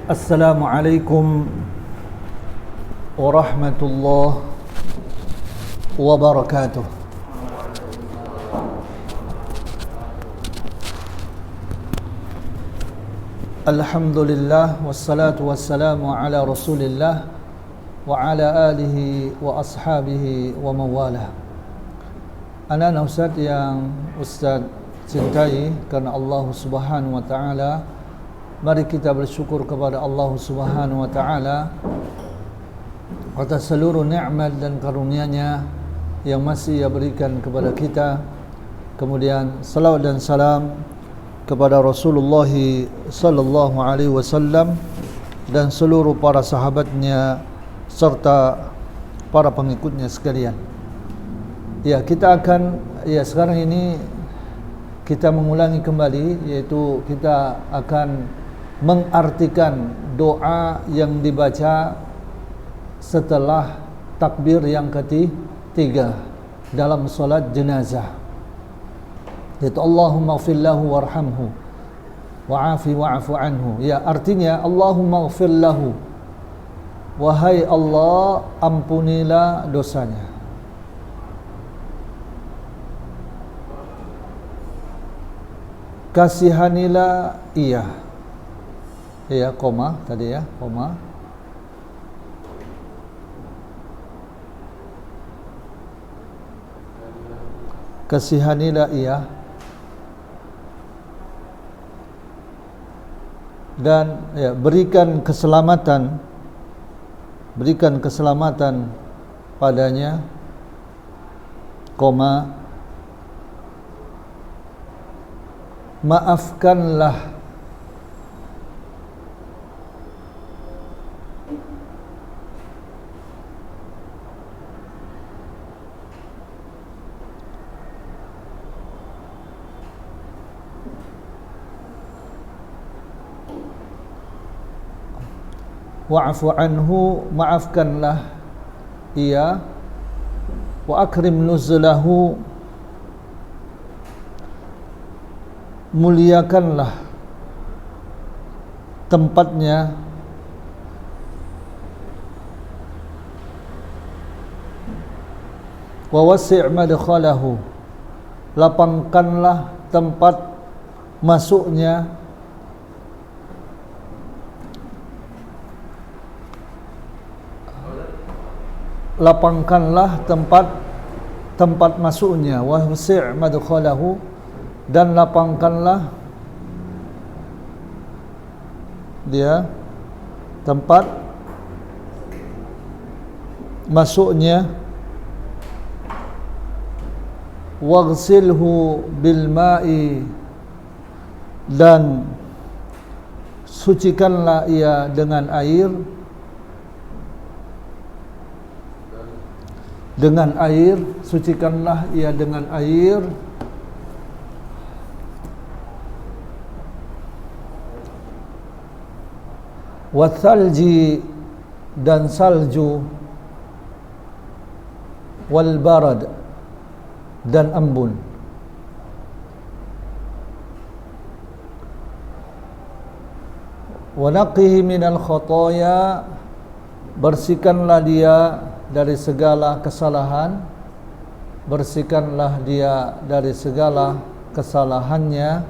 Assalamualaikum warahmatullahi wabarakatuh. Alhamdulillah wassalatu wassalamu ala Rasulillah wa ala alihi wa ashabihi wa mawalah. Anak-anak Ustaz yang Ustaz cintai karena Allah Subhanahu wa taala, mari kita bersyukur kepada Allah Subhanahu wa taala atas seluruh nikmat dan karunia-Nya yang masih Ia berikan kepada kita. Kemudian salawat dan salam kepada Rasulullah sallallahu alaihi wasallam dan seluruh para sahabatnya serta para pengikutnya sekalian. Ya, kita akan sekarang ini kita mengulangi kembali, yaitu kita akan mengartikan doa yang dibaca setelah takbir yang ketiga dalam solat jenazah, yaitu Allahumma ighfir lahu warhamhu wa'afi wa'fu anhu. Ya, artinya Allahumma ighfir lahu, wahai Allah ampunilah dosanya. Kasihanilah ia. Ya, koma tadi ya, koma. Kasihanilah ia dan ya, berikan keselamatan padanya, koma, maafkanlah wa'fu anhu, maafkanlah ia, wa akrim nuzulahu, muliakanlah tempatnya, wa wasi' madkhalahu, lapangkanlah tempat masuknya, lapangkanlah tempat masuknya, wa wasi' madkhalahu, dan lapangkanlah dia tempat masuknya, waghsilhu bil ma'i, dan sucikanlah ia dengan air, sucikanlah ia dengan air, wathalji, dan salju, wal barad, dan embun. Wa naqihi minal khotoya, bersihkanlah dia dari segala kesalahan, bersihkanlah dia dari segala kesalahannya,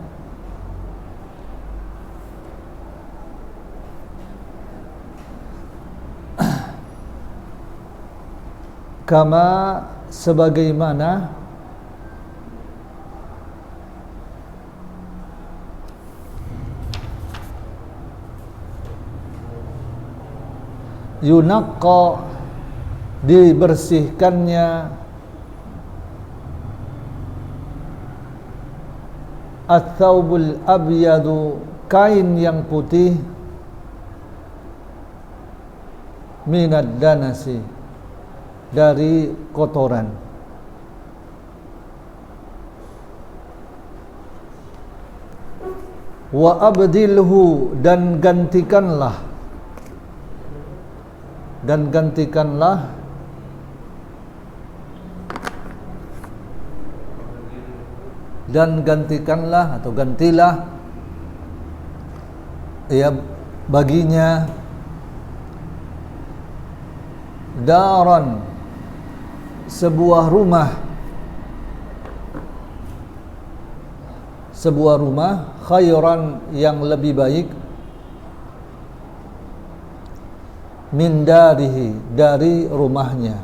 kama, sebagaimana, yunaqqa, dibersihkannya, at-thawbul abyadu, kain yang putih, minad danasi, dari kotoran. Wa abdilhu, dan gantikanlah dan gantikanlah atau gantilah ya baginya daran, sebuah rumah khairan yang lebih baik min darihi, dari rumahnya,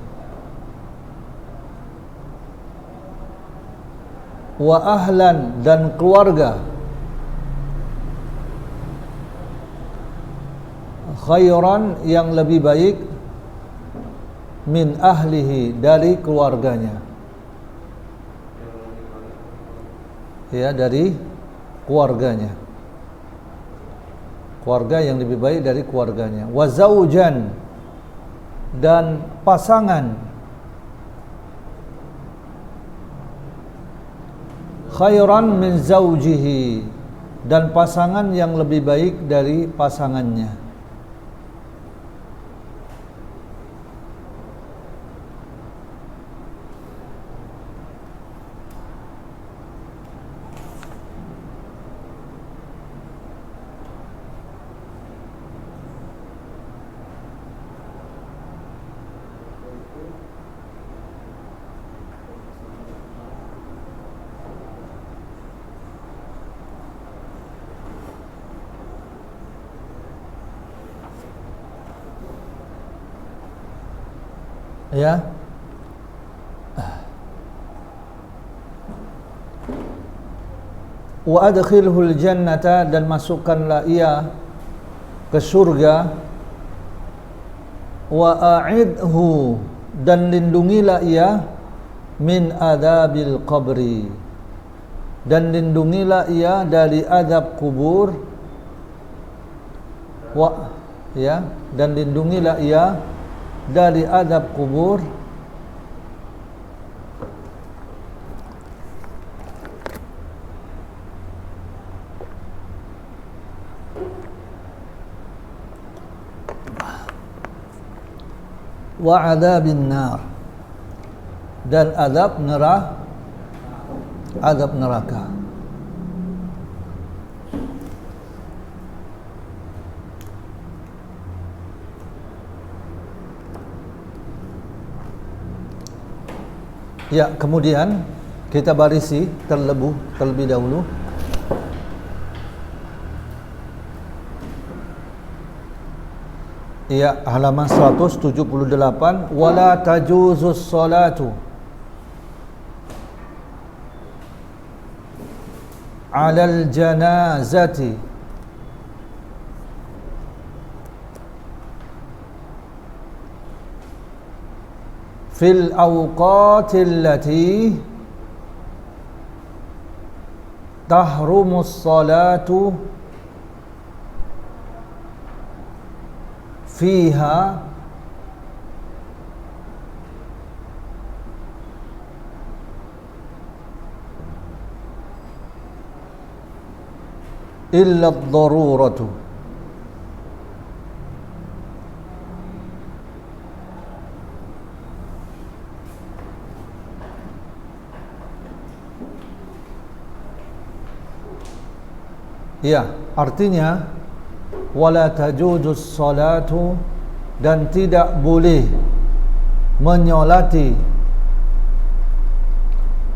wa ahlan, dan keluarga khairan yang lebih baik min ahlihi, dari keluarganya, ya, dari keluarganya, keluarga yang lebih baik dari keluarganya. Wa zaujan, dan pasangan khairan min zaujihi, dan pasangan yang lebih baik dari pasangannya. Ya, wa adkhilhul jannata, dan masukkanlah ia ke surga, wa a'idhu, dan lindungilah ia min adzabil qabri, dan lindungilah ia dari azab kubur, dan lindungilah ia dari azab kubur, wa adzabin nar, dan azab neraka. Ya, kemudian kita barisi terlebih dahulu. Ya, halaman 178. Wala tajuzus salatu alal janazati fil awqatil lati tahrumus salatu fiha illa ad-daruratu. Ya, artinya wala tajuzus salatu, dan tidak boleh menyolati,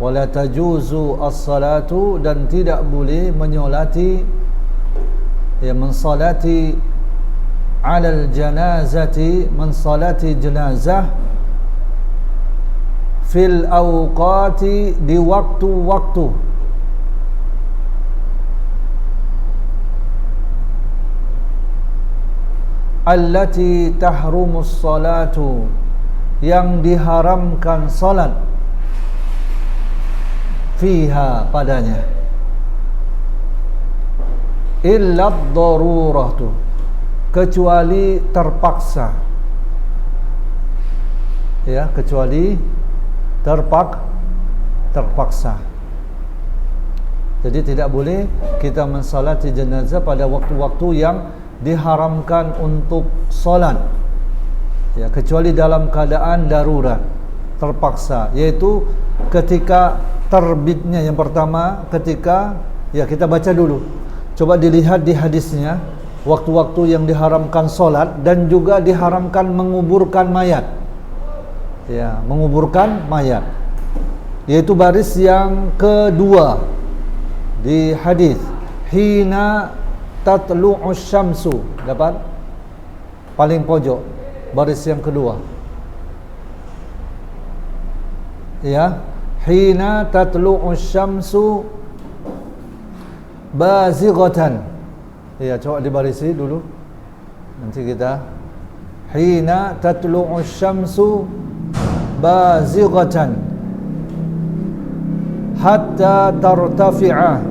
wala tajuzu as-salatu, dan tidak boleh menyolati, ya, mensalati alal janazati, mensalati jenazah fil awqati, di waktu-waktu allati tahrumus salatu, yang diharamkan salat fiha, padanya, illa ad-daruratu, kecuali terpaksa, ya, kecuali terpaksa. Jadi tidak boleh kita mensalati jenazah pada waktu-waktu yang diharamkan untuk solat, ya, kecuali dalam keadaan darurat, terpaksa, yaitu ketika terbitnya, yang pertama ketika, ya, kita baca dulu, coba dilihat di hadisnya, waktu-waktu yang diharamkan solat dan juga diharamkan menguburkan mayat. Ya, menguburkan mayat. Yaitu baris yang kedua di hadis. Hina tatlu'us syamsu. Dapat? Paling pojok, baris yang kedua. Ya, hina tatlu'us syamsu bazighatan. Ya, coba dibarisi dulu. Nanti kita hina tatlu'us syamsu bazighatan hatta tartafi'a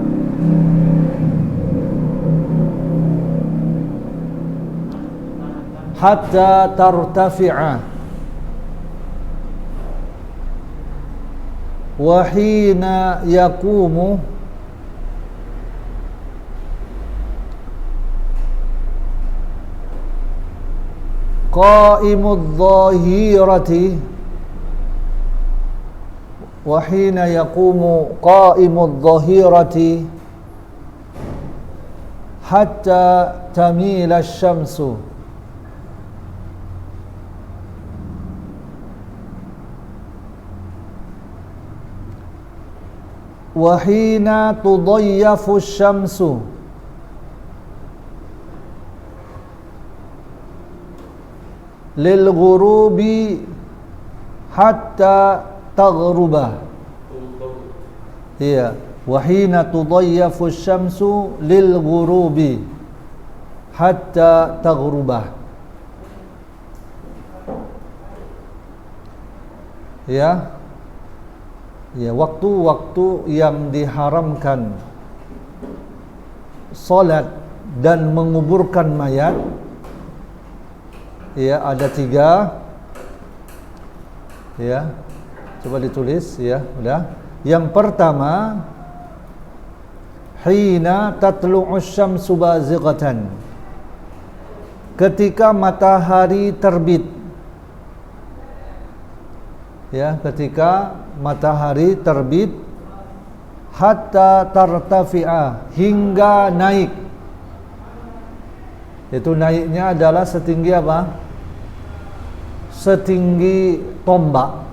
wa hina yaqumu qa'imudh dhahirati wa hina yaqumu qa'imudh dhahirati hatta tamila asy-syamsu wa hina tudayyafu asy-syamsu lil ghurubi hatta taghruba. Iya, wa hina tudayyafu asy-syamsu lil ghurubi hatta taghruba. Ya. Ya, waktu-waktu yang diharamkan salat dan menguburkan mayat, ya, ada 3. Ya, coba ditulis, ya, udah. Yang pertama, hina tatlu'us syamsu bazighatan, ketika matahari terbit. Ya, ketika matahari terbit, hatta tartafi'a, hingga naik. Itu naiknya adalah setinggi apa? Setinggi tombak.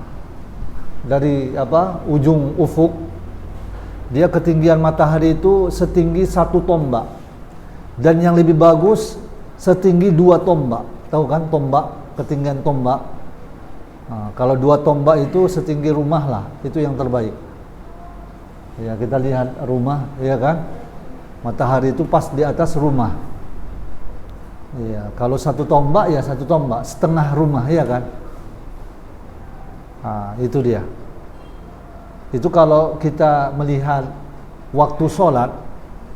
Dari apa? Ujung ufuk. Dia ketinggian matahari itu setinggi 1 tombak. Dan yang lebih bagus setinggi 2 tombak. Tahu kan tombak? Ketinggian tombak. Nah, kalau 2 tombak itu setinggi rumah lah. Itu yang terbaik. Ya, kita lihat rumah, ya kan? Matahari itu pas di atas rumah. Ya, kalau 1 tombak ya 1 tombak, setengah rumah, ya kan? Nah, itu dia. Itu kalau kita melihat waktu sholat,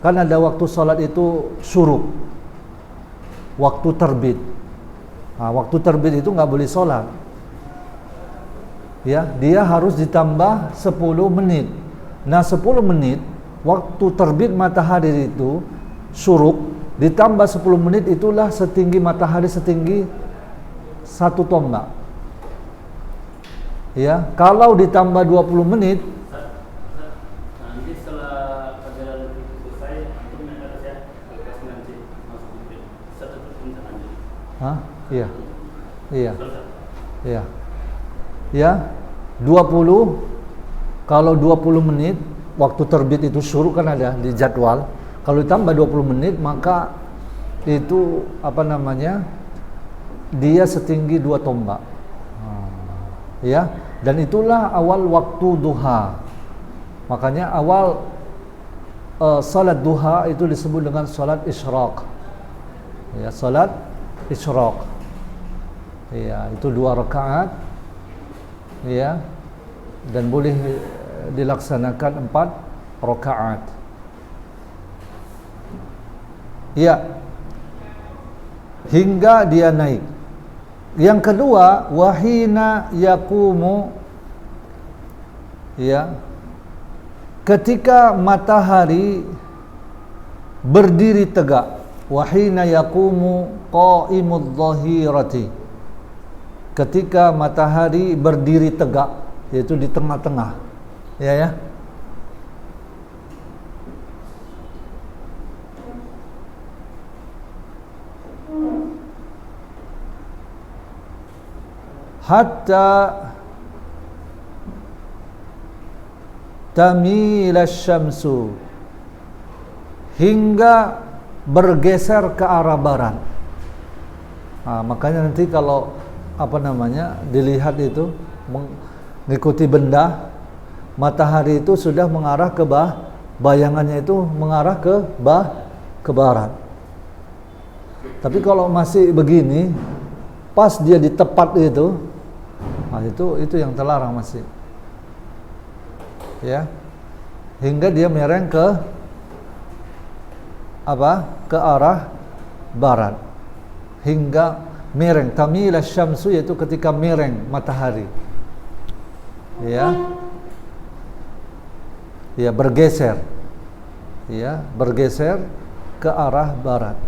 kan ada waktu sholat itu syuruk, waktu terbit. Nah, waktu terbit itu nggak boleh sholat. Ya, dia harus ditambah 10 menit. Nah, 10 menit waktu terbit matahari itu syuruk, ditambah 10 menit itulah setinggi matahari, setinggi 1 tombak. Ya, kalau ditambah 20 menit, nanti setelah perjalanan itu selesai, itu naik atas ya, lepas nanti masuk ke satu puncak nanti. hah? Iya. Iya. Iya. Ya, 20, kalau 20 menit waktu terbit itu syuruk kan ada di jadwal. Kalau ditambah 20 menit maka itu apa namanya? Dia setinggi 2 tombak. Ya, dan itulah awal waktu duha. Makanya awal salat duha itu disebut dengan salat isyraq. Ya, salat isyraq. Ya, itu 2 rakaat. Ya, dan boleh dilaksanakan 4 rakaat. Ya, hingga dia naik. Yang kedua, wahina yakumu, ya, ketika matahari berdiri tegak. Wahina yakumu qa'imudh dhahirati, ketika matahari berdiri tegak, yaitu di tengah-tengah. Ya. hatta tamila syamsu, hingga bergeser ke arah barat. Nah, makanya nanti kalau dilihat itu mengikuti benda, matahari itu sudah mengarah ke bayangannya itu mengarah ke barat. Tapi kalau masih begini, pas dia di tepat itu, nah itu yang terlarang masih. Ya. Hingga dia mereng ke arah barat. Hingga mereng, tamila syamsu, yaitu ketika mereng matahari. Ya. Ya, bergeser. Ya, bergeser ke arah barat.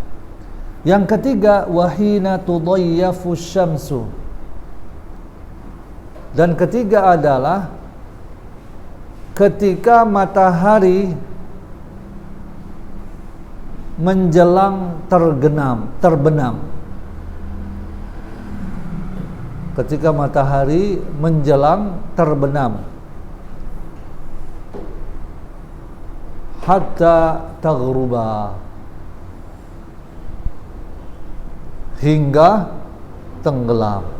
Yang ketiga, wahina tudayyafu syamsu. Dan ketiga adalah ketika matahari menjelang terbenam. Ketika matahari menjelang terbenam. Hatta taghruba, hingga tenggelam.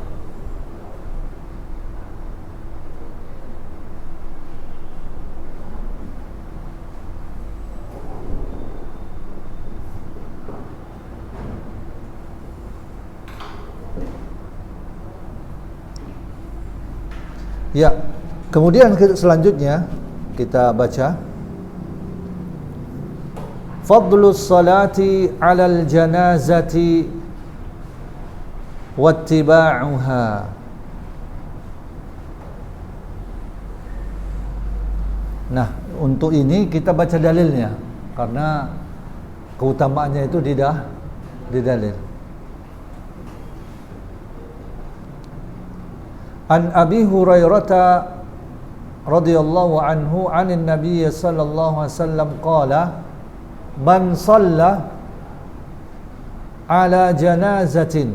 Ya, kemudian selanjutnya kita baca fadlus salati 'alal janazati wattiba'uha. Nah, untuk ini kita baca dalilnya karena keutamaannya itu di dalil. An Abi Hurairah radhiyallahu anhu 'anil Nabiy sallallahu alaihi wasallam qala man shalla 'ala janazatin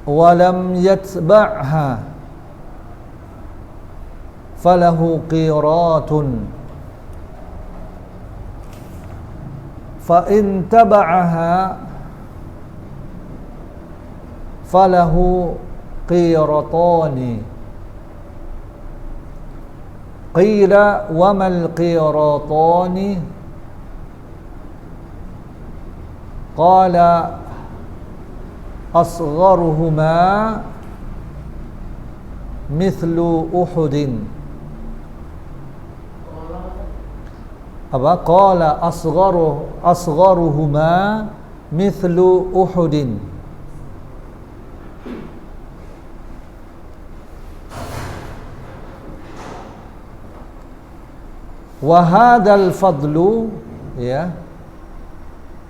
wa lam yatba'ha falahu qiratun fa in taba'aha falahu qiratani. Qila wa mal qiratani? Qala asgharuhuma mithlu Uhudin. Qala asgharuhuma mithlu Uhudin. Wa hadzal fadlu, ya,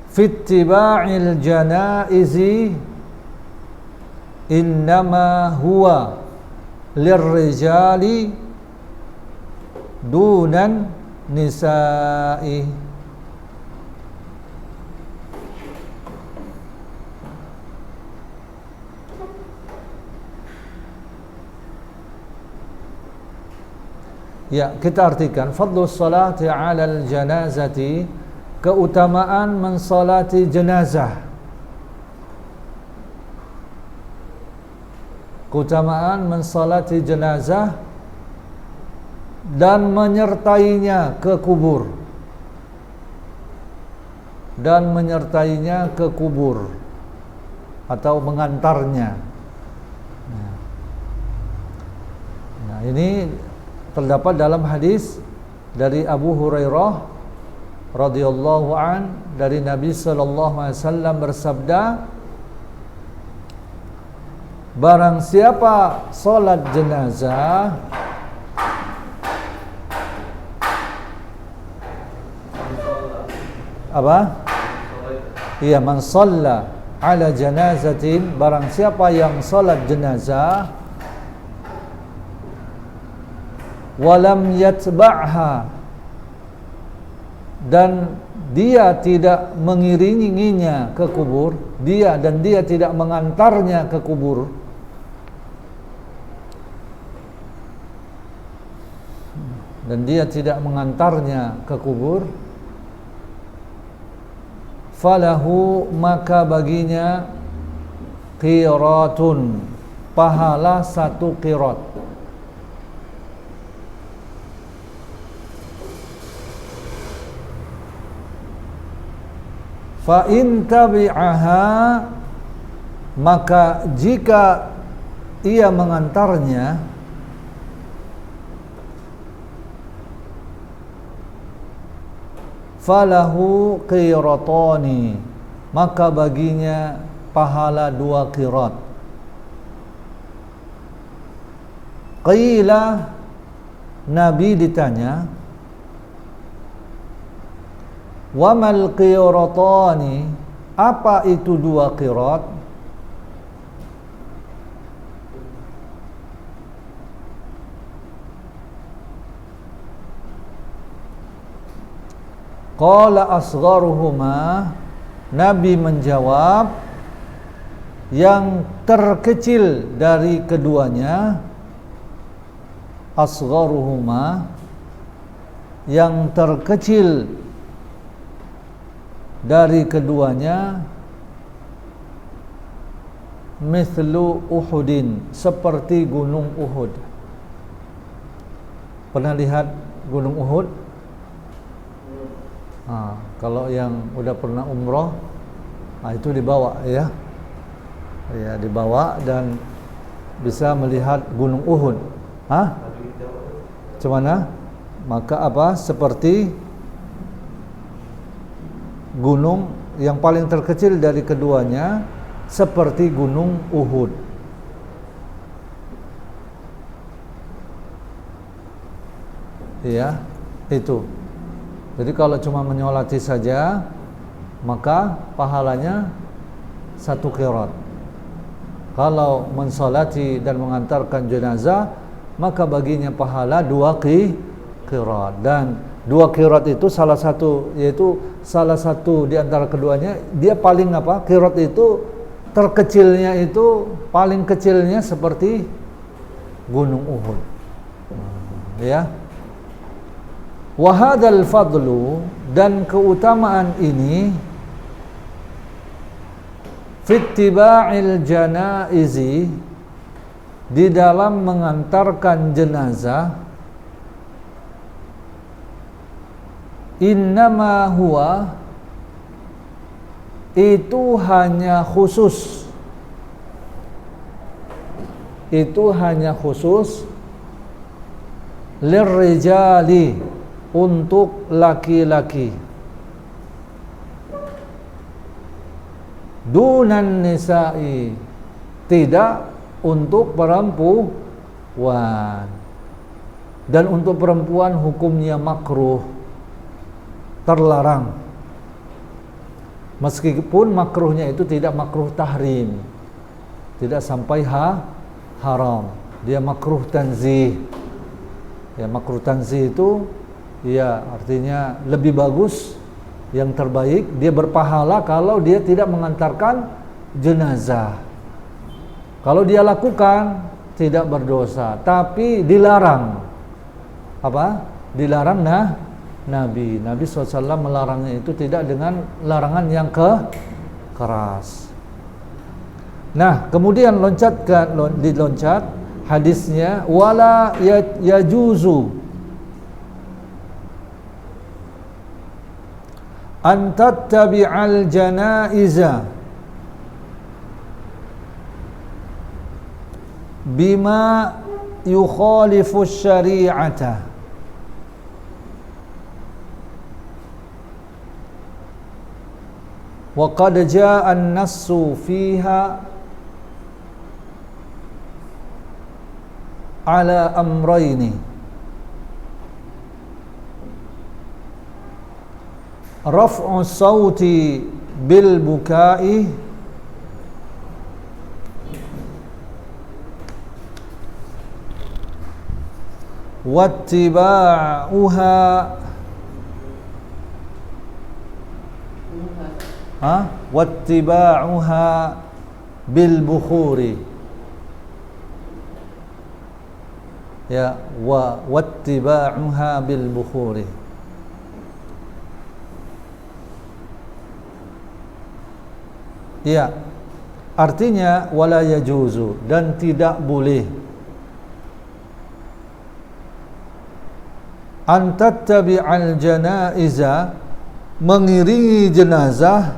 fi ittiba'il janaizi innama huwa lirrijali dunan nisa'i. Ya, kita artikan fadlus salati 'alal janazati, keutamaan mensalati jenazah. Keutamaan mensalati jenazah dan menyertainya ke kubur. Dan menyertainya ke kubur atau mengantarnya. Nah, ini terdapat dalam hadis dari Abu Hurairah radhiyallahu an, dari Nabi sallallahu alaihi wasallam bersabda, barang siapa salat jenazah man shalla ala janazatin, barang siapa yang salat jenazah walam yatba'ha, dan dia tidak mengiringinya ke kubur, dia tidak mengantarnya ke kubur, falahu, maka baginya qiratun, pahala 1 qirat. Fa in tabi'aha, maka jika ia mengantarnya, falahu qiratani, maka baginya pahala 2 qirat. Qila, Nabi ditanya, wa mal qiratani, apa itu 2 qirat? Qala asgharuhuma, Nabi menjawab, yang terkecil dari keduanya, asgharuhuma, yang terkecil dari keduanya, mithlu Uhudin, seperti gunung Uhud. Pernah lihat gunung Uhud? Kalau yang udah pernah umroh, itu dibawa ya, dibawa dan bisa melihat gunung Uhud. Cemana? Maka apa? Seperti gunung yang paling terkecil dari keduanya, seperti gunung Uhud. Ya, itu. Jadi kalau cuma menyolati saja, maka pahalanya 1 qirat. Kalau mensolati dan mengantarkan jenazah, maka baginya pahala 2 qirat. Dan 2 qirat itu salah satu di antara keduanya, dia paling apa? Qirat itu terkecilnya, itu paling kecilnya seperti gunung Uhud. Ya. Wa hadzal fadlu, dan keutamaan ini, fittiba'il janaizi, di dalam mengantarkan jenazah, innama huwa, itu hanya khusus lirrijali, untuk laki-laki, dunan nisa'i, tidak untuk perempuan. Dan untuk perempuan hukumnya makruh, terlarang, meskipun makruhnya itu tidak makruh tahrim, tidak sampai haram, dia makruh tanzih. Ya, makruh tanzih itu ya artinya lebih bagus, yang terbaik, dia berpahala kalau dia tidak mengantarkan jenazah. Kalau dia lakukan tidak berdosa, tapi dilarang. Apa? Dilarang Nabi SAW melarangnya itu tidak dengan larangan yang keras. Nah, kemudian diloncat hadisnya, wala yajuzu an tattabi'al janaiza bima yukhalifu syari'ata, wa qad jaa'a an-nassu fiha ala amrayni, raf'u sawti bil bukai wattiba'uha wattiba'uha bil bukhuri. Ya, wattiba'uha bil bukhuri. Ya, artinya wala yajuzu, dan tidak boleh an tattabi'al janaiza, mengiringi jenazah,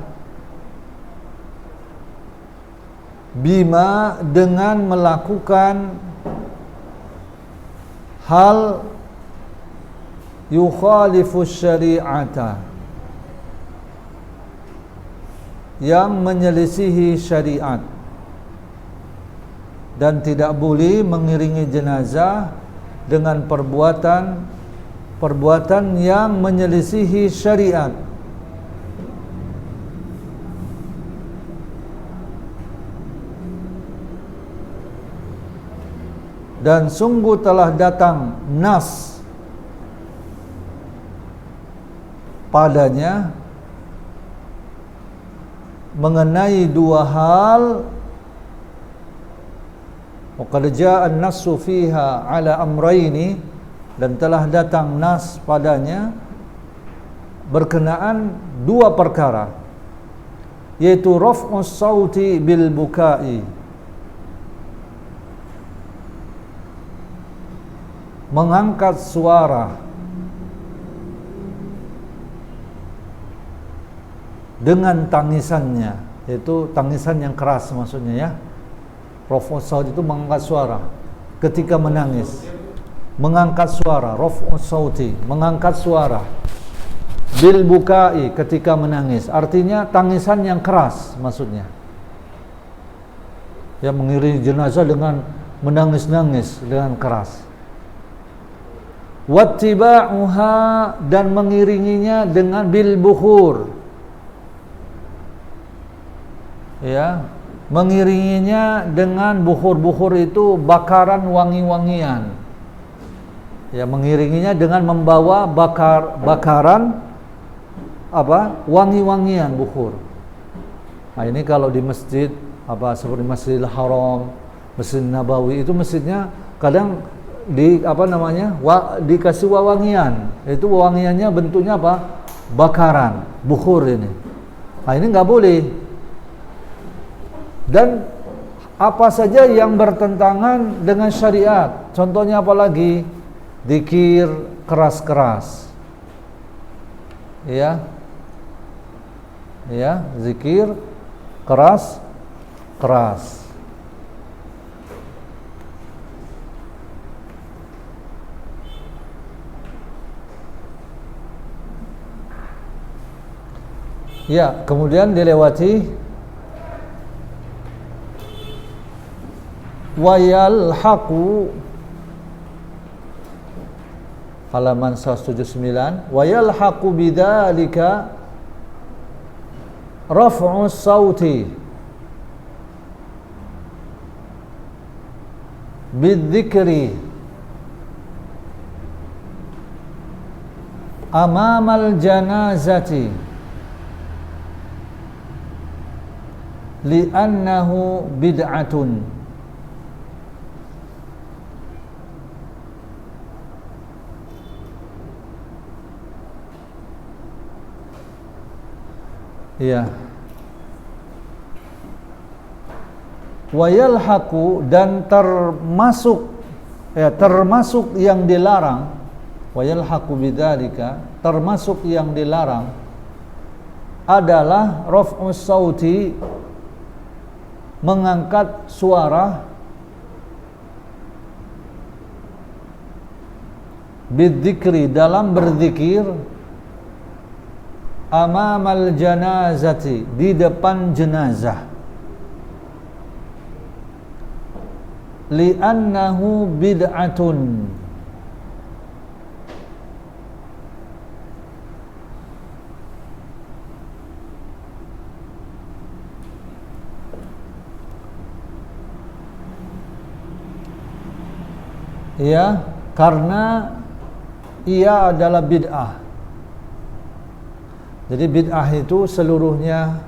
bima, dengan melakukan hal yukhalifu syari'ata, yang menyelisihi syariat. Dan tidak boleh mengiringi jenazah dengan perbuatan yang menyelisihi syariat. Dan sungguh telah datang nas padanya mengenai dua hal. Wa qad jaa'a an-nassu fiha ala amrayni, dan telah datang nas padanya berkenaan dua perkara, yaitu raf'us sauti bil bukai, mengangkat suara dengan tangisannya, yaitu tangisan yang keras maksudnya ya. Raf'us saut itu mengangkat suara ketika menangis. Mengangkat suara, raf'us sauti, mengangkat suara. Bil bukai, ketika menangis. Artinya tangisan yang keras maksudnya. Ya, mengiringi jenazah dengan menangis-nangis dengan keras. Wattiba'uha, dan mengiringinya dengan bil bukhur. Ya, mengiringinya dengan bukhur. Itu bakaran wangi-wangian. Ya, mengiringinya dengan membawa bakaran wangi-wangian, bukhur. Nah, ini kalau di masjid seperti Masjidil Haram, Masjid Nabawi, itu masjidnya kadang dikasih wewangian. Itu wewangiannya bentuknya apa? Bakaran, bukhur ini. Nah, ini enggak boleh. Dan apa saja yang bertentangan dengan syariat. Contohnya apa lagi? Zikir keras-keras. Ya, zikir keras-keras. Ya, kemudian dilewati wayalhaqu, halaman 179, wayalhaqu bidzalika raf'us sauti bidzikri amamal janazati li'annahu bid'atun. Ya. Wayalhaqu, dan termasuk yang dilarang. Wayalhaqu bidzalika, termasuk yang dilarang adalah raf'us sauti, mengangkat suara, bidzikri, dalam berzikir, amamal janazati, di depan jenazah, li'annahu bid'atun, ya, karena ia adalah bid'ah. Jadi bid'ah itu seluruhnya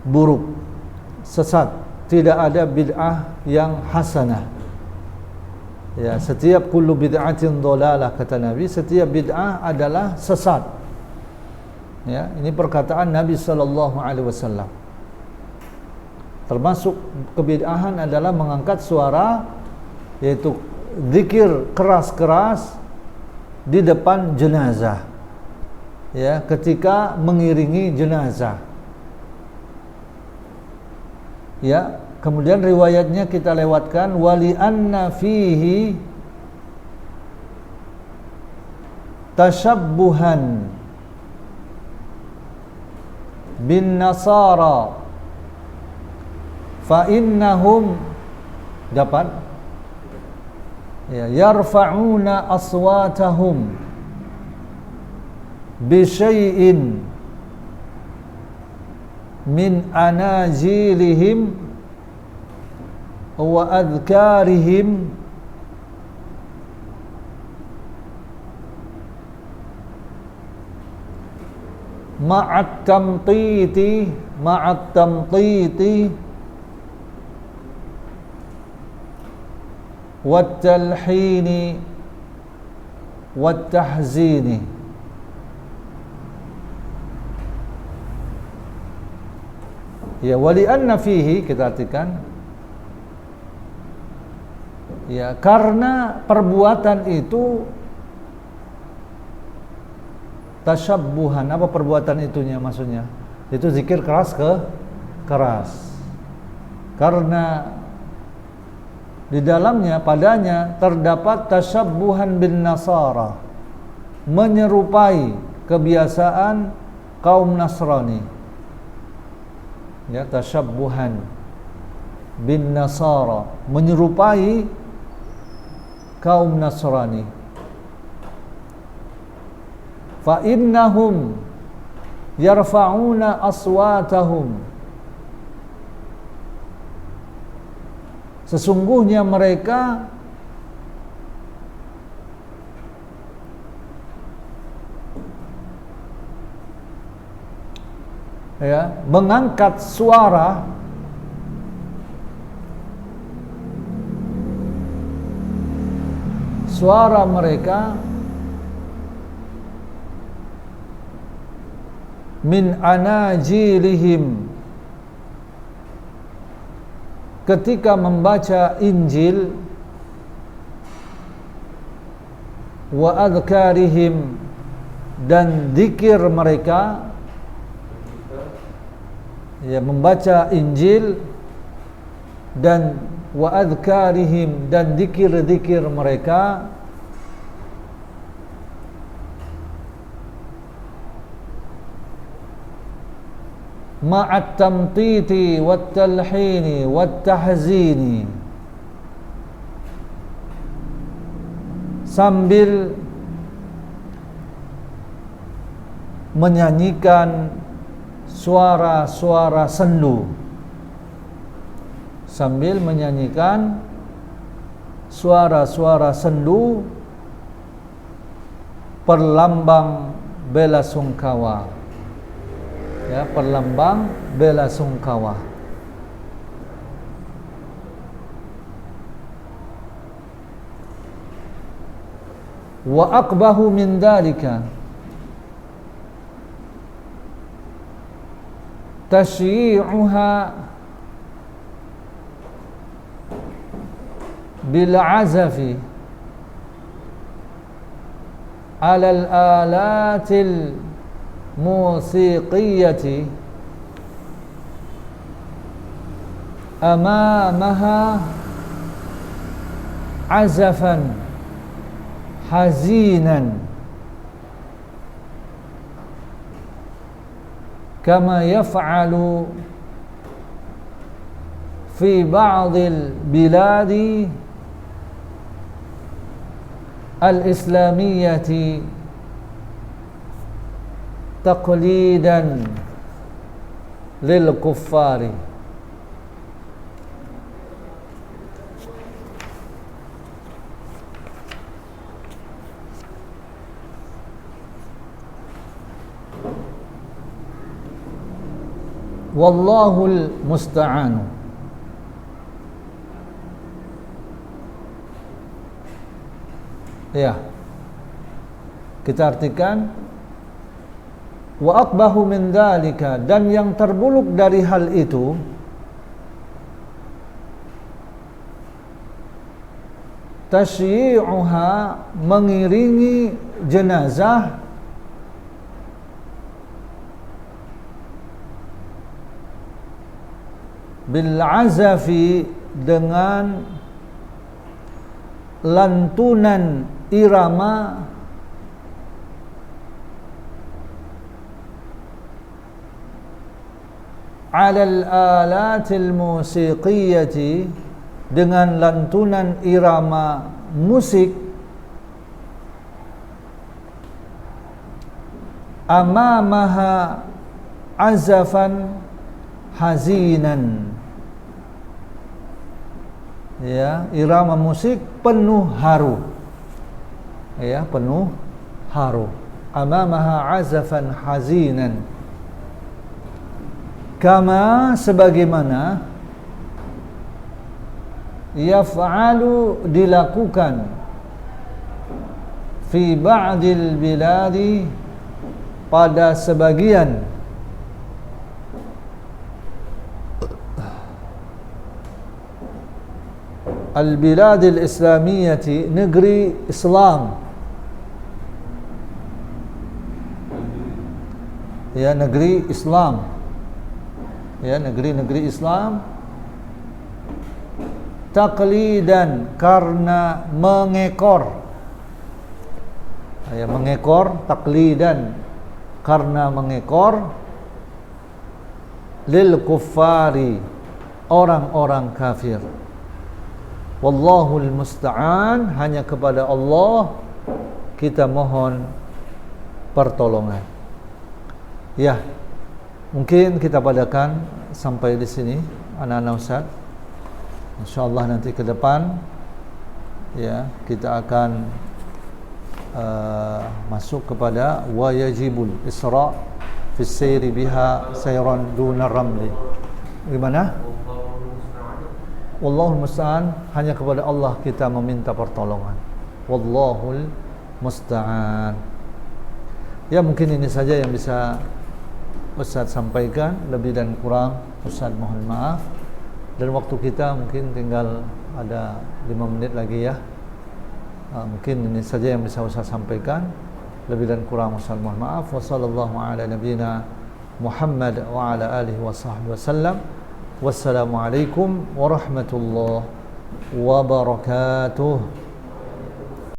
buruk, sesat. Tidak ada bid'ah yang hasanah. Ya, setiap kullu bid'atin dhalalah kata Nabi, setiap bid'ah adalah sesat. Ya, ini perkataan Nabi sallallahu alaihi wasallam. Termasuk kebid'ahan adalah mengangkat suara, yaitu zikir keras-keras di depan jenazah. Ya, ketika mengiringi jenazah. Ya, kemudian riwayatnya kita lewatkan, wali anna fihi tashabbuhan bin nasara fa innahum dapat ya yarfa'una aswatahum bi syai'in min anajilihim wa adhkarihim ma'at tamtiti wat talhini wat tahzini. Ya, wali anna fihi kita artikan, ya, karena perbuatan itu tasyabbuhan. Apa perbuatan itunya maksudnya? Itu zikir keras karena di dalamnya padanya terdapat tasyabbuhan bin nasara, menyerupai kebiasaan kaum Nasrani. Ya, tasyabbuhan bin nasara, menyerupai kaum Nasrani. Fa innahum yarfa'una aswatahum, sesungguhnya mereka ya mengangkat suara mereka min anajilihim, ketika membaca Injil, wa adhkarihim, dan zikir mereka. Ya, membaca Injil dan wa adhkarihim, dan zikir-zikir mereka, ma'at tamtiti wat talhini wat tahzini, sambil menyanyikan suara-suara sendu, sambil menyanyikan suara-suara sendu perlambang bela sungkawa. Ya, perlambang bela sungkawa. Wa aqbahu min dalika tashyi'uha bil azafi ala al alatil musiqiyati amamaha azafan hazinan kama yaf'alu fi ba'dil biladi al-islamiyyati taqlidan lil kuffari. Wallahul musta'an. Ya. Kita artikan wa aqbahu min dzalika, dan yang terbuluk dari hal itu tasyi'uha, mengiringi jenazah bil azafi, dengan lantunan irama alal alatil musiqiyati, dengan lantunan irama musik, amamaha azafan hazinan, ya, irama musik penuh haru, ya, penuh haru, amamaha azafan hazinan, kama, sebagaimana yaf'alu, dilakukan, fi ba'dil biladi, pada sebagian al-biladil islamiyati, negeri Islam, ya, negeri Islam, ya, negeri-negeri Islam, taqlidan, karena mengekor, ya, mengekor, taqlidan, karena mengekor, lil kuffari, orang-orang kafir. Wallahul musta'an, hanya kepada Allah kita mohon pertolongan. Ya, mungkin kita padakan sampai di sini, anak-anak Ustaz. InsyaAllah nanti ke depan, ya, kita akan masuk kepada wa yajibul isra' fi sayri biha sayran duna ramli. Gimana? Wallahul musta'an, hanya kepada Allah kita meminta pertolongan. Wallahul musta'an. Ya, mungkin ini saja yang bisa Ustaz sampaikan, lebih dan kurang Ustaz mohon maaf. Dan waktu kita mungkin tinggal ada 5 menit lagi, ya. Mungkin ini saja yang bisa Ustaz sampaikan, lebih dan kurang Ustaz mohon maaf. Wassallallahu ala nabiyyina Muhammad wa ala alihi wa sahbihi wasallam. Wassalamualaikum warahmatullahi wabarakatuh.